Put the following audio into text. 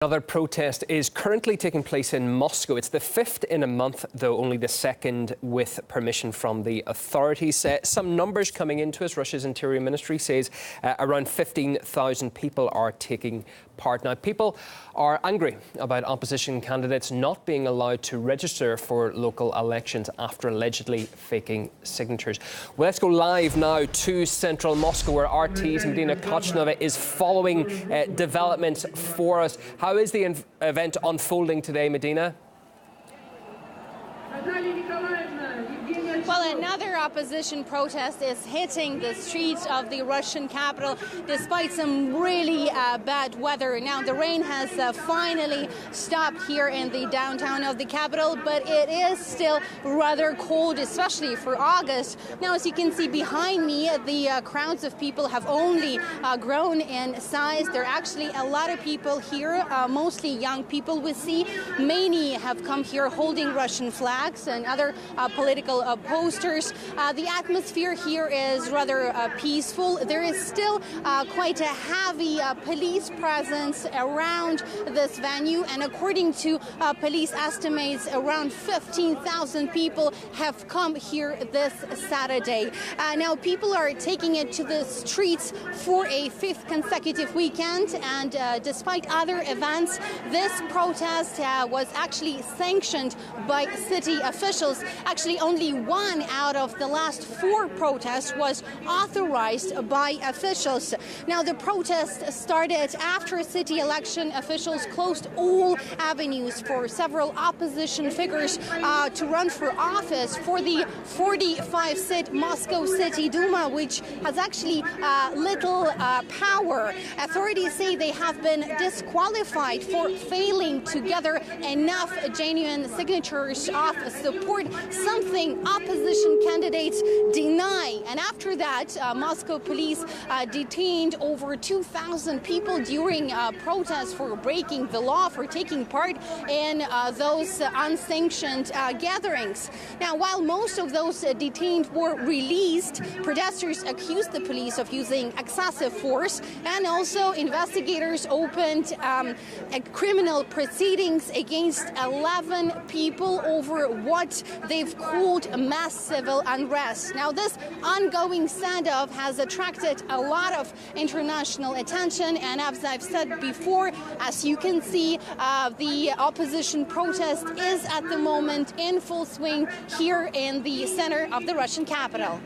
Another protest is currently taking place in Moscow. It's the fifth in a month, though only the second with permission from the authorities. Some numbers coming into us. Russia's Interior Ministry says around 15,000 people are taking part. Now, people are angry about opposition candidates not being allowed to register for local elections after allegedly faking signatures. Well, let's go live now to central Moscow, where RT's Medina Kochnova is following developments for us. How is the event unfolding today, Medina? Well, another opposition protest is hitting the streets of the Russian capital despite some really bad weather. Now, the rain has finally stopped here in the downtown of the capital, but it is still rather cold, especially for August. Now, as you can see behind me, the crowds of people have only grown in size. There are actually a lot of people here, mostly young people we see. Many have come here holding Russian flags and other political posters. The atmosphere here is rather peaceful. There is still quite a heavy police presence around this venue, and according to police estimates, around 15,000 people have come here this Saturday. Now, people are taking it to the streets for a fifth consecutive weekend, and despite other events, this protest was actually sanctioned by city officials. Actually, only one out of the last four protests was authorized by officials. Now, the protest started after city election officials closed all avenues for several opposition figures to run for office for the 45-seat Moscow City Duma, which has actually little power. Authorities say they have been disqualified for failing to gather enough genuine signatures of support, something opposition candidates deny. And after that, Moscow police detained over 2,000 people during protests for breaking the law, for taking part in those unsanctioned gatherings. Now, while most of those detained were released, protesters accused the police of using excessive force, and also investigators opened criminal proceedings against 11 people over what they've called mass civil unrest. Now, this ongoing standoff has attracted a lot of international attention, and as I've said before, as you can see, the opposition protest is at the moment in full swing here in the center of the Russian capital.